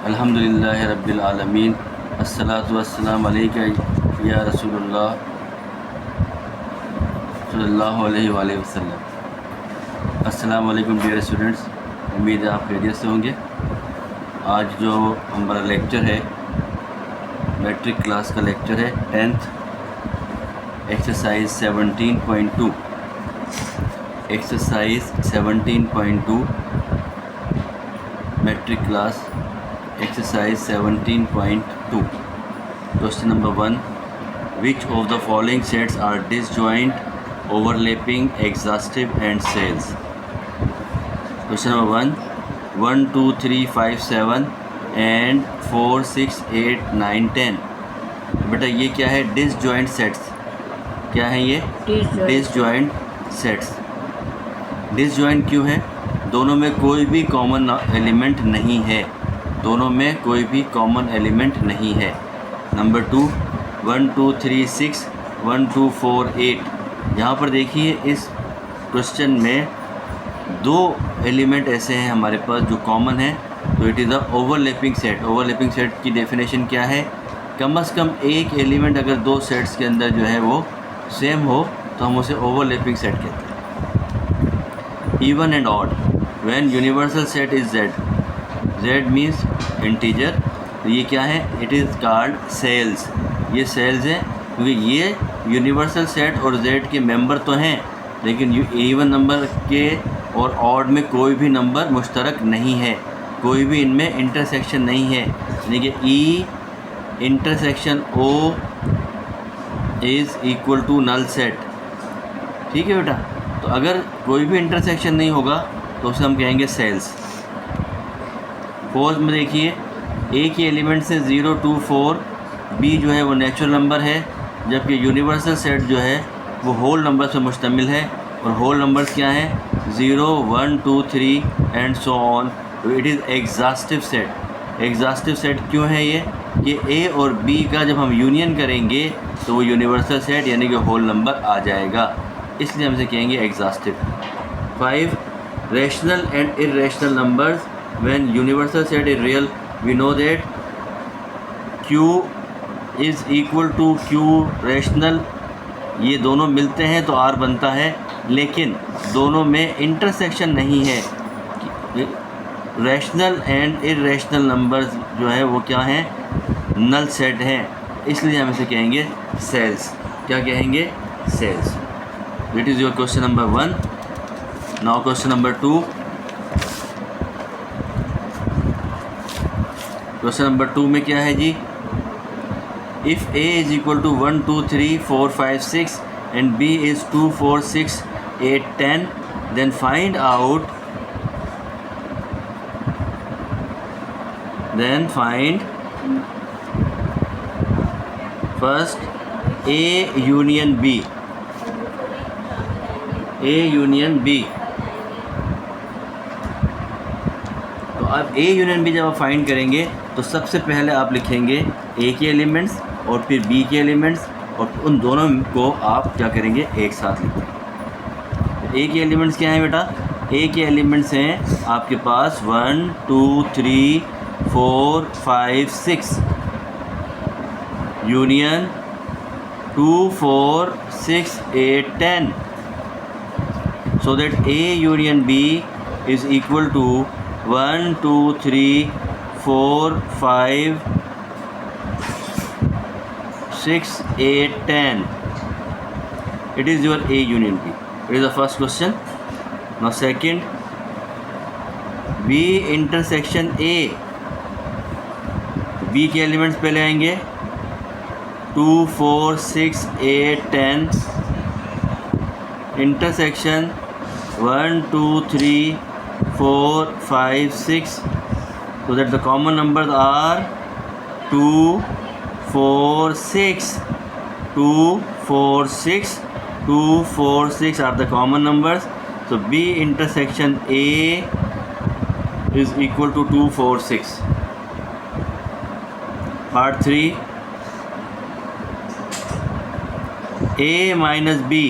अल्हम्दुलिल्लाहि रब्बिल आलमीन अस्सलातु वस्सलामु अलैका या रसूलुल्लाह सल्लल्लाहु अलैहि वसल्लम। अस्सलामु अलैकुम डियर स्टूडेंट्स, उम्मीद है आप खैरियत से होंगे। आज जो हमारा लेक्चर है मैट्रिक क्लास का लेक्चर है 10th exercise 17.2 matric class exercise 17.2। Question number 1, which of the following sets are disjoint, overlapping, exhaustive and cells. Question number 1 2 3 5 7 and 4 6 8 9 10। बेटा ये क्या है? Disjoint sets. क्या है ये? Disjoint sets. डिसजॉइंट क्यों है? दोनों में कोई भी कॉमन एलिमेंट नहीं है। दोनों में कोई भी कॉमन एलिमेंट नहीं है। नंबर 2 1 2 3 6 1 2 4 8। यहाँ पर देखिए इस क्वेश्चन में दो एलिमेंट ऐसे हैं हमारे पास जो कॉमन है, तो it is the overlapping set. Overlapping set की डेफिनेशन क्या है? कम से कम एक एलिमेंट अगर दो सेट्स के अंदर जो है वो सेम हो तो हम उसे ओवरलैपिंग सेट कहते हैं। Even and odd, when universal set is Z, Z means integer, तो ये क्या है? It is called cells. ये सेल्स हैं क्योंकि ये यूनिवर्सल सेट और जेड के मेंबर तो हैं, लेकिन इवन नंबर के और ऑड में कोई भी नंबर मुश्तरक नहीं है, कोई भी इनमें इंटरसेक्शन नहीं है। यानी कि E intersection O is equal to null set. ठीक है बेटा, तो अगर कोई भी इंटरसेक्शन नहीं होगा तो उसे हम कहेंगे सेल्स। फोर्थ में देखिए ए के एलिमेंट से 0 2 4, बी जो है वो नेचुरल नंबर है, जबकि यूनिवर्सल सेट जो है वो होल नंबर से मुश्तमिल है। और होल नंबर्स क्या हैं? 0 1 2 3 एंड सो ऑन। तो it is exhaustive set. Exhaustive set क्यों है ये? ए और बी का जब हम यूनियन करेंगे तो वो यूनिवर्सल सेट यानी कि होल नंबर आ जाएगा, इसलिए हम इसे कहेंगे exhaustive. 5 rational and irrational numbers, when universal set is real we know that Q is equal to Q rational. ये दोनों मिलते हैं तो R बनता है, लेकिन दोनों में इंटरसेक्शन नहीं है। रैशनल एंड इर्रेशनल नंबर्स जो है वो क्या हैं? नल सेट हैं, इसलिए हम इसे कहेंगे सेल्स। क्या कहेंगे? Cells. It is your question number 1। Now question number 2। Question number 2 में क्या है जी? If A is equal to 1 2 3 4 5 6 and B is 2 4 6 8 10, then find out first A union B। A union B। तो अब A यूनियन B जब आप find करेंगे तो सबसे पहले आप लिखेंगे A के एलिमेंट्स और फिर B के एलिमेंट्स, और उन दोनों को आप क्या करेंगे? एक साथ लिखेंगे। A के एलिमेंट्स क्या हैं बेटा? A के एलिमेंट्स हैं आपके पास 1 2 3 4 5 6 union 2 4 6 8 10, so that A union B is equal to 1 2 3 4 5 6 8 10. It is your A union B. It is the first question. Now second, B intersection A। B के एलिमेंट्स पहले आएंगे 2 4 6 8 10, intersection 1 2 3 4 5 6, so that the common numbers are 2 4 6 2 4 6 2 4 6 are the common numbers. So B intersection A is equal to 2 4 6. Part 3, A minus B।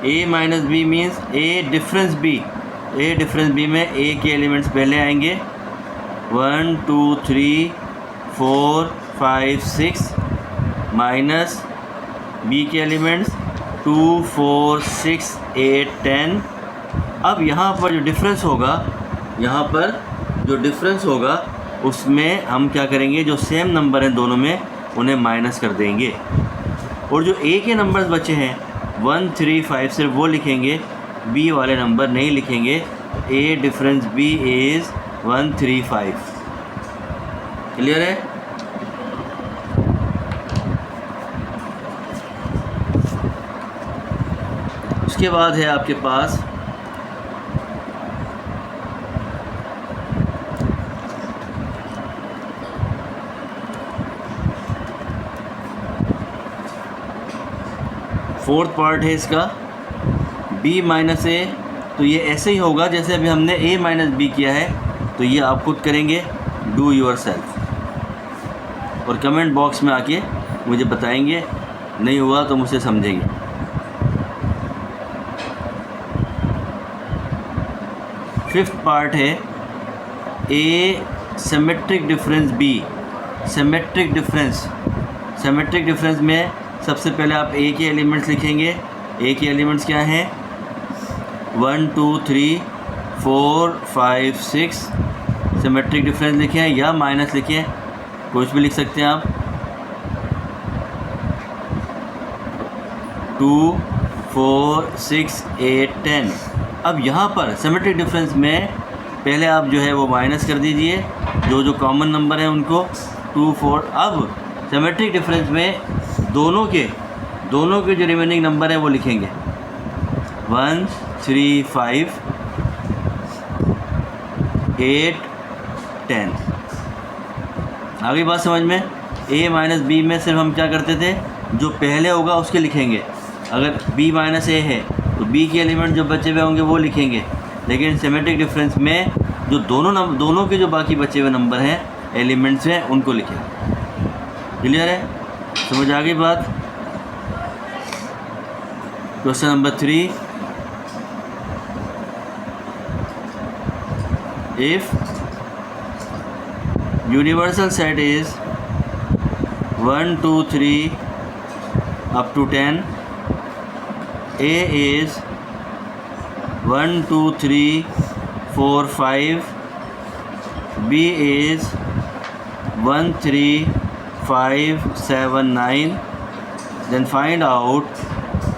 A minus B means A difference B. A difference B में A के elements पहले आएंगे 1 2 3 4 5 6 minus B के elements 2 4 6 8 10। अब यहाँ पर जो difference होगा उसमें हम क्या करेंगे, जो सेम नंबर हैं दोनों में उन्हें माइनस कर देंगे, और जो ए के नंबर्स बचे हैं 1 3 5 सिर्फ वो लिखेंगे, बी वाले नंबर नहीं लिखेंगे। ए डिफरेंस बी इज़ 1 3 5। क्लियर है? उसके बाद है आपके पास फोर्थ पार्ट है इसका, b माइनस ए। तो ये ऐसे ही होगा जैसे अभी हमने a माइनस बी किया है, तो ये आप खुद करेंगे, डू योर सेल्फ, और कमेंट बॉक्स में आके मुझे बताएंगे, नहीं हुआ तो मुझसे समझेंगे। फिफ्थ पार्ट है a symmetric difference b। Symmetric difference में सबसे पहले आप a के एलिमेंट्स लिखेंगे। a के एलिमेंट्स क्या हैं? 1 2 3 4 5 6। सिमेट्रिक डिफरेंस लिखें या माइनस लिखें, कुछ भी लिख सकते हैं आप। 2 4 6 8 10। अब यहाँ पर सिमेट्रिक डिफरेंस में पहले आप जो है वो माइनस कर दीजिए जो कॉमन नंबर हैं उनको, 2 4। अब सिमेट्रिक डिफरेंस में दोनों के जो रिमेनिंग नंबर हैं वो लिखेंगे, 1 3 5 8 10। आगे बात समझ में? a माइनस बी में सिर्फ हम क्या करते थे, जो पहले होगा उसके लिखेंगे। अगर b माइनस ए है तो b के एलिमेंट जो बचे हुए होंगे वो लिखेंगे, लेकिन सिमेट्रिक डिफरेंस में जो दोनों के जो बाकी बचे हुए नंबर हैं, एलिमेंट्स हैं, उनको लिखेंगे। क्लियर है? समझ आ गई बात? Question number 3, if universal set is 1 2 3 up to 10, A is 1 2 3 4 5, B is 1 3 5 7 9, then find out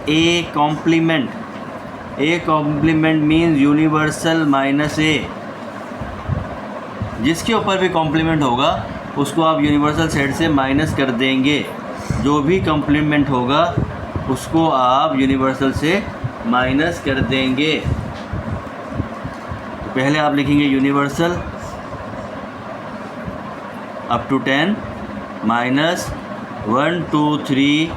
A complement. A complement means universal minus A. जिसके ऊपर भी कॉम्प्लीमेंट होगा उसको आप यूनिवर्सल सेट से माइनस कर देंगे। जो भी कॉम्प्लीमेंट होगा उसको आप यूनिवर्सल से माइनस कर देंगे। तो पहले आप लिखेंगे यूनिवर्सल अप टू 10 माइनस 1 2 3,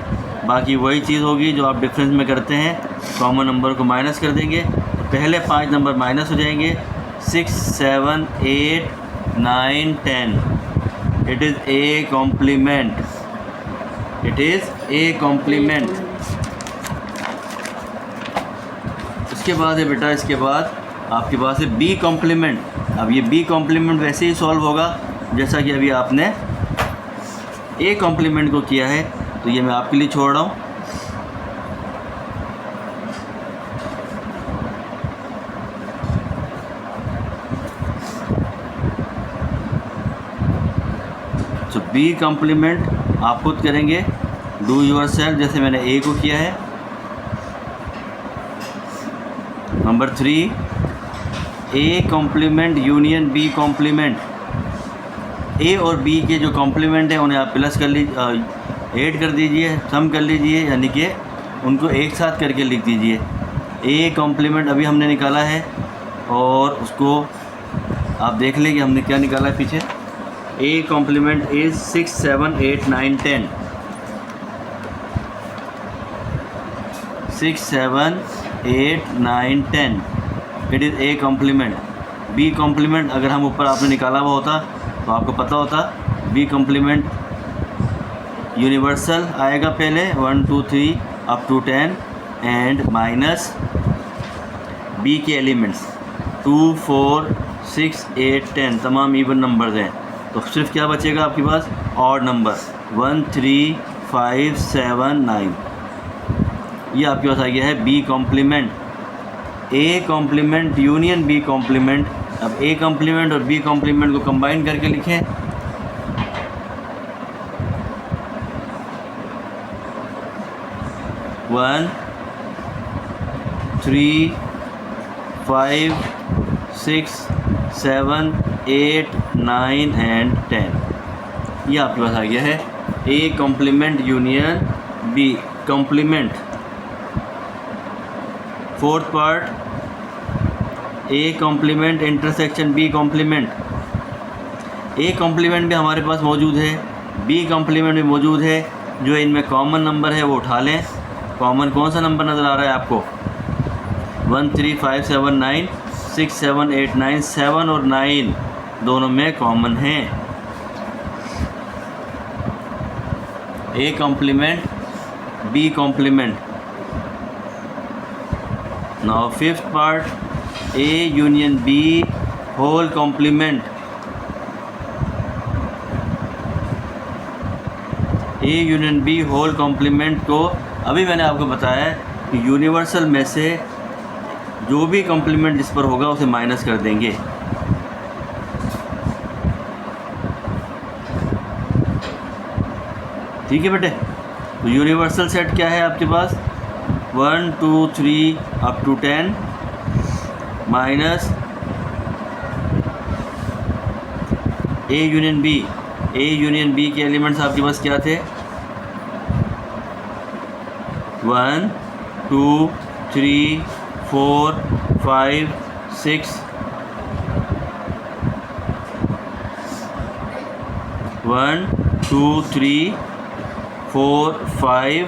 बाकी वही चीज़ होगी जो आप डिफरेंस में करते हैं, कॉमन नंबर को माइनस कर देंगे। तो पहले 5 नंबर माइनस हो जाएंगे, 6 7 8 9 10। It is A complement, it is A complement. इसके बाद है बेटा, इसके बाद आपके पास है बी कॉम्प्लीमेंट। अब ये बी कॉम्प्लीमेंट वैसे ही सॉल्व होगा जैसा कि अभी आपने ए कॉम्प्लीमेंट को किया है, तो ये मैं आपके लिए छोड़ रहा हूँ। तो बी कॉम्प्लीमेंट आप खुद करेंगे, डू योर सेल्फ, जैसे मैंने ए को किया है। Number 3, A complement union B complement. A और बी के जो कॉम्प्लीमेंट हैं उन्हें आप प्लस कर लीजिए, ऐड कर दीजिए, सम कर लीजिए, यानी कि उनको एक साथ करके लिख दीजिए। ए कॉम्प्लीमेंट अभी हमने निकाला है और उसको आप देख लें कि हमने क्या निकाला है पीछे। A complement is 6 7 8 9 10। 6 7 8 9 10, it is A complement. B complement अगर हम ऊपर आपने निकाला हुआ होता तो आपको पता होता, बी कॉम्प्लीमेंट यूनिवर्सल आएगा पहले 1 2 3 up to 10 and minus B के एलिमेंट्स 2 4 6, 8, 10 तमाम इवन नंबर्स हैं, तो सिर्फ क्या बचेगा आपके पास? Odd number 1, 3, 5, 7, 9। ये आपके पास आ गया है B complement. A complement union B complement. अब ए कॉम्प्लीमेंट और बी कॉम्प्लीमेंट को कंबाइन करके लिखें। One, 3, 5, 6, 7, 8, 9 and 10। ये आपके पास आ गया है A complement union B complement. Fourth part, A complement intersection B complement. A complement भी हमारे पास मौजूद है, बी कॉम्प्लीमेंट भी मौजूद है। जो इनमें कॉमन नंबर है वो उठा लें। कॉमन कौन सा नंबर नज़र आ रहा है आपको? 1, 3, 5, 7, 9, 6, 7, 8, 9। 7 और 9 दोनों में कॉमन हैं। A complement B complement. Now fifth part, A union B whole complement. A union B whole complement को अभी मैंने आपको बताया कि यूनिवर्सल में से जो भी कॉम्प्लीमेंट जिस पर होगा उसे माइनस कर देंगे। ठीक है बेटे। तो यूनिवर्सल सेट क्या है आपके पास? 1, 2, 3 up to 10 minus A union B. A union B के एलिमेंट्स आपके पास क्या थे? 1, 2, 3, 4, 5, 6। 1, 2, 3, 4, 5,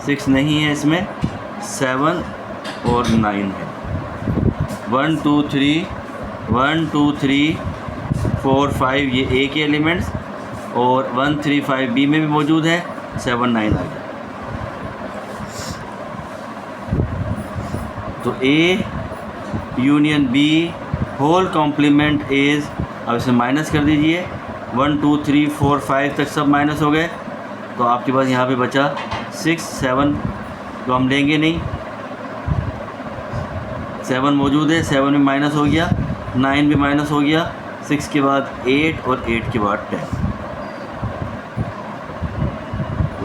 6 नहीं है इसमें, 7 और 9 है। 1, 2, 3, 1, 2, 3, 4, 5 ये ए के एलिमेंट्स, और 1, 3, 5 बी में भी मौजूद है। 7, 9 आ गया। तो A union B whole complement is, अब इसे माइनस कर दीजिए। 1, 2, 3, 4, 5 तक सब माइनस हो गए, तो आपके पास यहाँ पे बचा 6, 7 तो हम लेंगे नहीं। 7 मौजूद है, 7 भी माइनस हो गया, 9 भी माइनस हो गया, 6 के बाद 8 और 8 के बाद 10।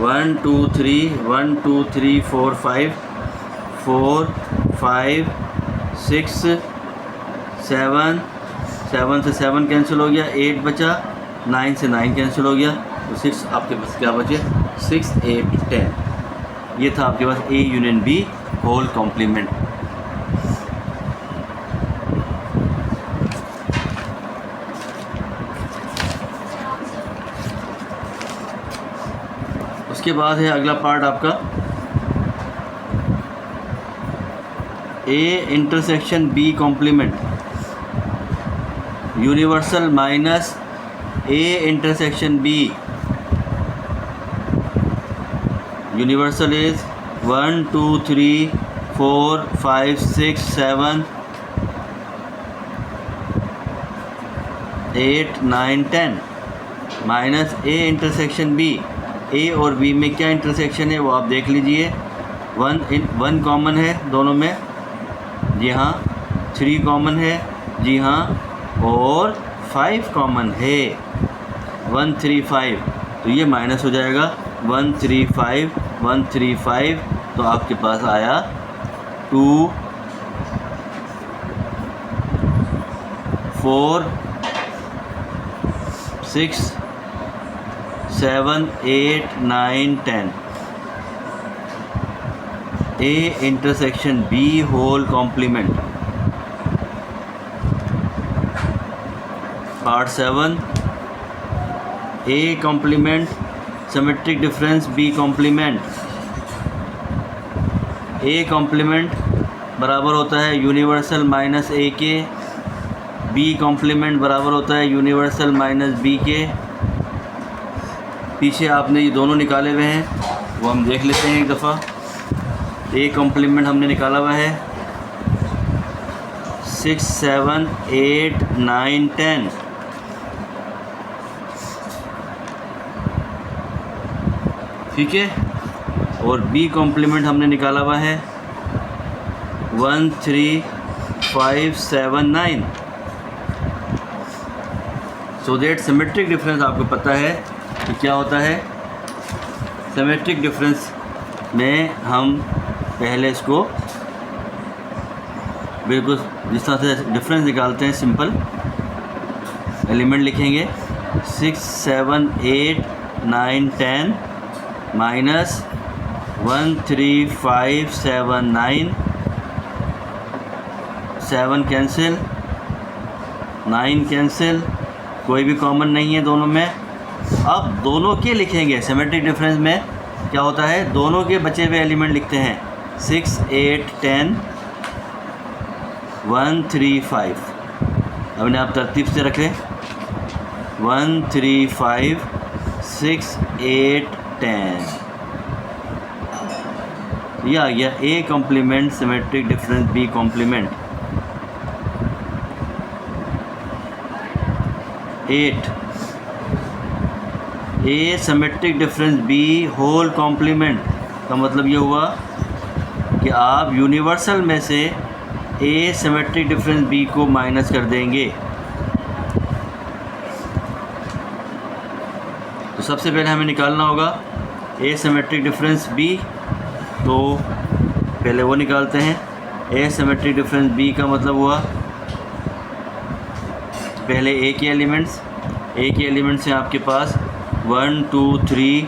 1, 2, 3, 1, 2, 3, 4, 5, 4, 5, 6, 7, 7 से 7 कैंसिल हो गया, 8 बचा, 9 से 9 कैंसिल हो गया, तो 6 आपके पास क्या बचे? 6, 8, 10। ये था आपके पास A union B whole complement. उसके बाद है अगला पार्ट आपका A intersection B complement. Universal minus A intersection B. Universal is 1, 2, 3, 4, 5, 6, 7, 8, 9, 10 minus A intersection B. ए और बी में क्या इंटरसेक्शन है वो आप देख लीजिए। 1 कॉमन है दोनों में, जी हाँ। 3 कॉमन है, जी हाँ। और 5 कॉमन है, 1, 3, 5, तो ये माइनस हो जाएगा। 1, 3, 5, 1, 3, 5, तो आपके पास आया 2, 4, 6, 7, 8, 9, 10। A intersection B whole complement. Part 7, A complement symmetric difference B complement. A complement बराबर होता है यूनिवर्सल माइनस ए के, बी कॉम्प्लीमेंट बराबर होता है यूनिवर्सल माइनस बी के। पीछे आपने ये दोनों निकाले हुए हैं, वो हम देख लेते हैं एक दफ़ा। ए कॉम्प्लीमेंट हमने निकाला हुआ है 6 7 8 9 10। ठीक है, और बी कॉम्प्लीमेंट हमने निकाला हुआ है 1 3 5 7 9। सो दैट सिमेट्रिक डिफरेंस आपको पता है कि क्या होता है। सिमेट्रिक डिफरेंस में हम पहले इसको बिल्कुल जिस तरह से डिफरेंस निकालते हैं, सिंपल एलिमेंट लिखेंगे 6 7 8 9 10 माइनस 1 3 5 7 9, 7 कैंसिल, 9 कैंसिल, कोई भी कॉमन नहीं है दोनों में। अब दोनों के लिखेंगे, सिमेट्रिक डिफरेंस में क्या होता है, दोनों के बचे हुए एलिमेंट लिखते हैं 6 8 10 1 3 5। अब इन्हें आप तरतीब से रखें 1 3 5 6 8 10। यह आ गया A complement symmetric difference B complement. 8 A symmetric difference B whole complement का मतलब ये हुआ कि आप यूनिवर्सल में से ए सिमेट्रिक डिफरेंस बी को माइनस कर देंगे। तो सबसे पहले हमें निकालना होगा ए सिमेट्रिक डिफरेंस बी, तो पहले वो निकालते हैं। ए सिमेट्रिक डिफरेंस बी का मतलब हुआ पहले ए के एलिमेंट्स हैं आपके पास 1 2 3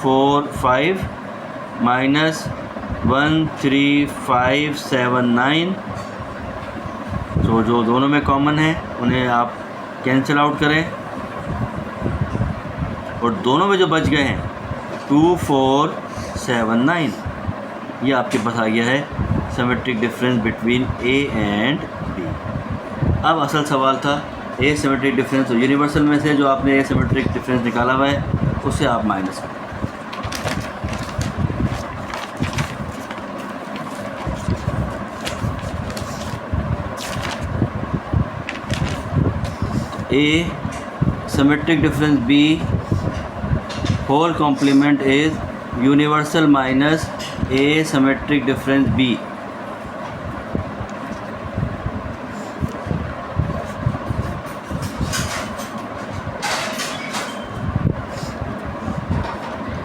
4 5 माइनस 1 3 5 7 9। तो जो दोनों में कॉमन है उन्हें आप कैंसिल आउट करें, और दोनों में जो बच गए हैं 2 4 7 9, ये आपके पास आ गया है symmetric difference between A and B. अब असल सवाल था ए सिमेट्रिक डिफरेंस, तो यूनिवर्सल में से जो आपने ए सिमेट्रिक डिफरेंस निकाला हुआ है उससे आप माइनस करें। A symmetric difference B whole complement is universal minus A symmetric difference B.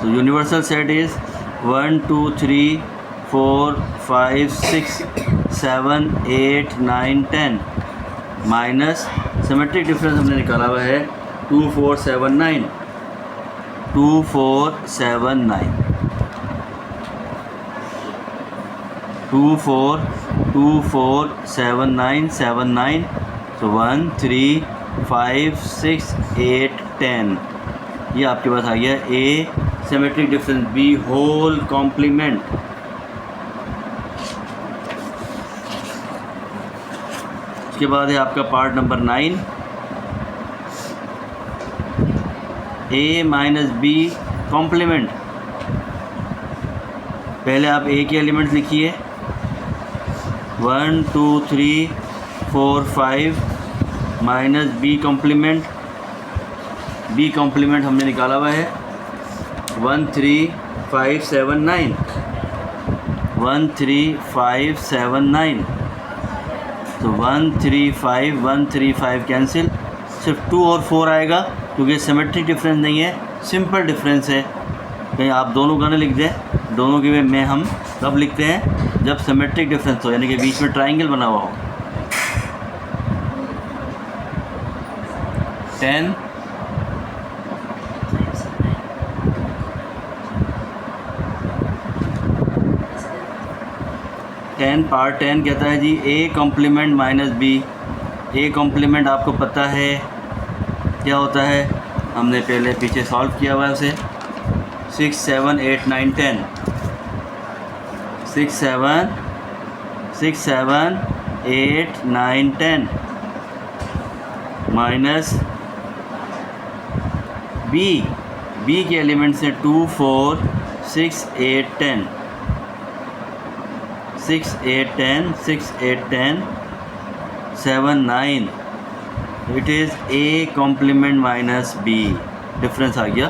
तो universal set is 1 2 3 4 5 6 7 8 9 10 minus symmetric difference हमने निकाला हुआ है 2 4 7 9 2 4 7 9 2 4 2 4 7 9 7 9। तो 1 3 5 6 8 10, ये आपके पास आ गया A symmetric difference B whole complement. उसके बाद है आपका part number 9, A minus B complement. पहले आप ए के एलिमेंट्स लिखिए 1 2 3 4 5 minus B complement. B complement हमने निकाला हुआ है 1 3 5 7 9 1 3 5 7 9। तो 1 3 5 कैंसिल, सिर्फ 2 और 4 आएगा क्योंकि सिमेट्रिक डिफरेंस नहीं है, सिंपल डिफरेंस है। कहीं आप दोनों गाने लिख दें, दोनों के में हम कब लिखते हैं जब सिमेट्रिक डिफरेंस हो, यानी कि बीच में ट्राइंगल बना हुआ हो। 10 पार्ट 10 कहता है जी A complement minus B. A complement आपको पता है क्या होता है, हमने पहले पीछे सॉल्व किया हुआ है उसे। 6 7 8 9 10 6 7 8 9 10 माइनस बी के एलिमेंट्स हैं 2 4 6 8 10 6 8 10 6 8 10 9 it is A complement minus B, difference आ गया।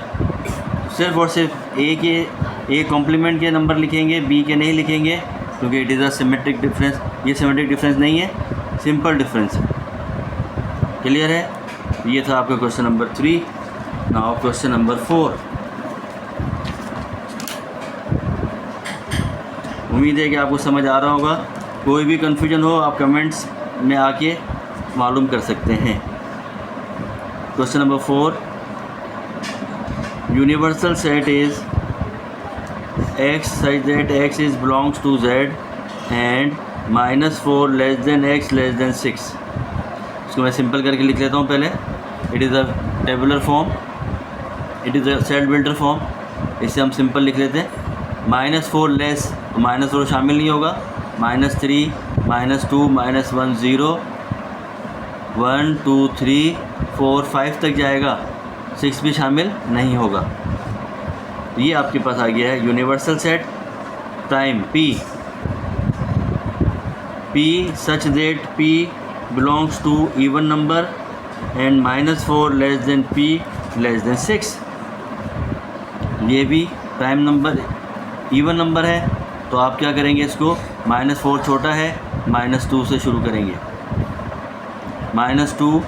सिर्फ और सिर्फ ए कॉम्प्लीमेंट के नंबर लिखेंगे, बी के नहीं लिखेंगे, क्योंकि it is a symmetric difference. ये सिमेट्रिक डिफरेंस नहीं है, सिंपल डिफरेंस है। क्लियर है? ये था आपका question number 3। Now question number 4। उम्मीद है कि आपको समझ आ रहा होगा। कोई भी कन्फ्यूजन हो आप कमेंट्स में आके मालूम कर सकते हैं। Question number 4, universal set is x such that x is belongs to z and -4 less then x less than 6। इसको मैं सिंपल करके लिख लेता हूँ पहले। It is a tabular form, it is a set builder form. इसे हम simple लिख लेते हैं। -4 लेस, -4 शामिल नहीं होगा, -3 -2 -1 0 1 2 3 4 5 तक जाएगा, 6 भी शामिल नहीं होगा। ये आपके पास आ गया है universal set time P such that P belongs to even number and -4 less than P less than 6। ये भी प्राइम नंबर इवन नंबर है, तो आप क्या करेंगे, इसको -4 छोटा है, -2 से शुरू करेंगे। -2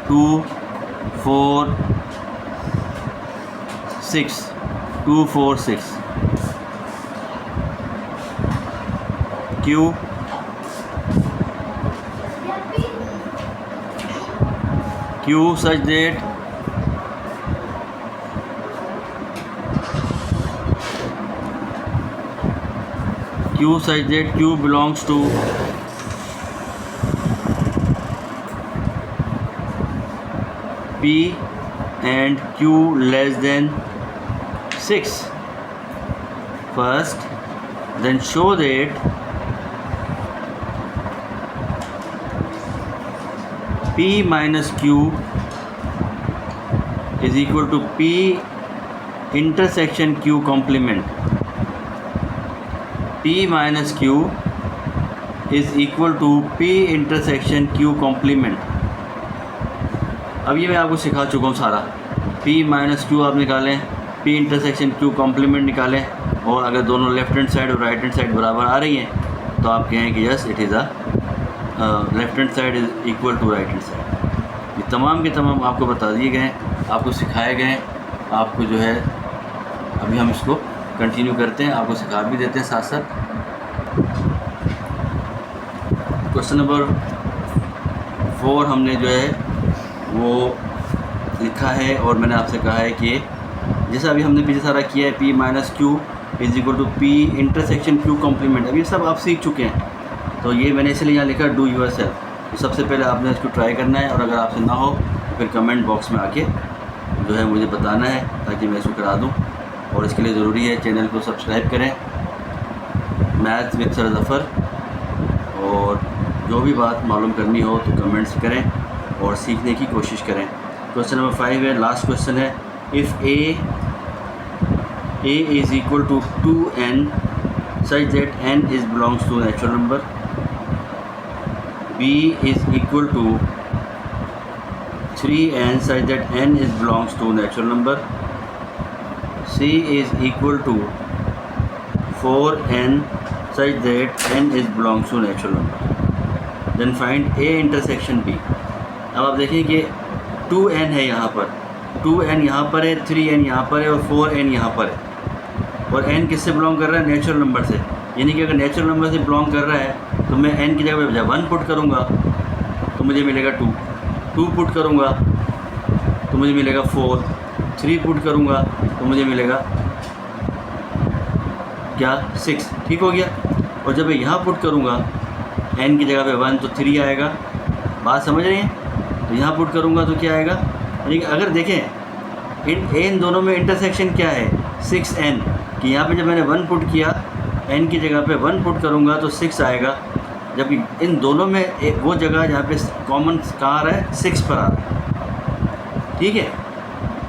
2 4 6 2 4 6 Q such that Q belongs to P and Q less than 6 first, then show that P minus Q is equal to P intersection Q complement. P minus Q is equal to P intersection Q complement. अब ये मैं आपको सिखा चुका हूँ सारा। P minus Q आप निकालें, P इंटरसेक्शन Q कॉम्प्लीमेंट निकालें, और अगर दोनों लेफ्ट हैंड साइड और राइट हैंड साइड बराबर आ रही हैं तो आप कहें कि yes it is a left hand side is equal to right hand side. ये तमाम के तमाम आपको बता दिए गए हैं, आपको सिखाए गए हैं। आपको जो है अभी हम इसको कंटिन्यू करते हैं, आपको सिखा भी देते हैं साथ साथ। क्वेश्चन नंबर 4 हमने जो है वो लिखा है, और मैंने आपसे कहा है कि जैसा अभी हमने पीछे सारा किया है, P minus Q is equal to P intersection Q complement. अभी सब आप सीख चुके हैं, तो ये मैंने इसलिए यहाँ लिखा डू यूर सेल्फ। तो सबसे पहले आपने इसको ट्राई करना है, और अगर आपसे ना हो फिर कमेंट बॉक्स में आके जो है मुझे बताना है, ताकि मैं इसको करा दूँ। और इसके लिए ज़रूरी है चैनल को सब्सक्राइब करें, मैथ्स विद सर ज़फ़र, और जो भी बात मालूम करनी हो तो कमेंट्स करें और सीखने की कोशिश करें। क्वेश्चन नंबर 5 है, लास्ट क्वेश्चन है। If a is equal to 2n such that n is belongs to natural number, b is equal to 3n such that n is belongs to natural number, c is equal to 4n such that n is belongs to natural number, then find a intersection b। अब आप देखें कि 2n है यहाँ पर, 2n यहाँ पर है, 3n यहाँ पर है, और 4n यहाँ पर है। और n किससे बिलोंग कर रहा है? नेचुरल नंबर से। यानी कि अगर नेचुरल नंबर से बिलोंग कर रहा है तो मैं n की जगह पे जब 1 पुट करूँगा तो मुझे मिलेगा 2, 2 पुट करूँगा तो मुझे मिलेगा 4, 3 पुट करूँगा तो मुझे मिलेगा क्या 6। ठीक हो गया। और जब मैं यहाँ पुट करूँगा n की जगह पे 1 तो 3 आएगा। बात समझ रही हैं? तो यहाँ पुट करूँगा तो क्या आएगा? यानी कि अगर देखें इन दोनों में इंटरसेक्शन क्या है? 6n, कि यहाँ पे जब मैंने 1 पुट किया, n की जगह पे 1 पुट करूँगा तो 6 आएगा। जबकि इन दोनों में एक वो जगह जहाँ पे कॉमन कहाँ आ रहा है? 6 पर आ रहा है। ठीक है।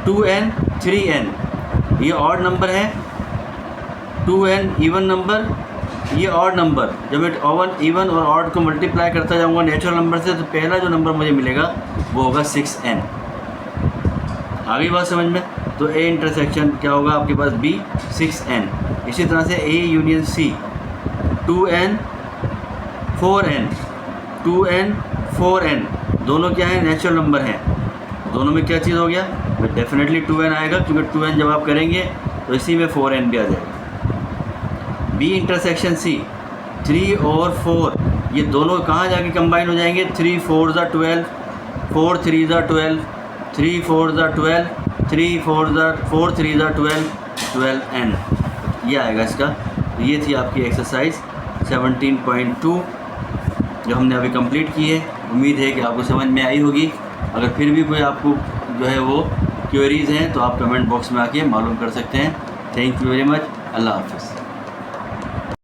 2n 3n ये ऑड नंबर है, 2n इवन नंबर, ये ऑड नंबर, जब मैं इवन और ऑड को मल्टीप्लाई करता जाऊँगा नेचुरल नंबर से, तो पहला जो नंबर मुझे मिलेगा वो होगा 6n। आ गई बात समझ में? तो A इंटरसेक्शन क्या होगा आपके पास B 6n। इसी तरह से A union C 2n 4n 2n 4n, दोनों क्या है? नेचुरल नंबर हैं। दोनों में क्या चीज़ हो गया? डेफिनेटली 2n आएगा, क्योंकि 2n जब आप करेंगे तो इसी में 4n भी आ जाएगा। B इंटरसेक्शन C 3 और 4, ये दोनों कहाँ जाके कंबाइन हो जाएंगे? 3 4 ज़ा 12, 4 3 ज़ा 12, 3 4 ज़ा 12, 3 4 3 ज़ा 12, 12n, ये आएगा इसका। तो ये थी आपकी एक्सरसाइज 17.2 जो हमने अभी कंप्लीट की है। उम्मीद है कि आपको समझ में आई होगी। अगर फिर भी कोई आपको जो है वो क्वेरीज़ हैं तो आप कमेंट बॉक्स में आके मालूम कर सकते हैं। Thank you very much. अल्लाह हाफ़िज़।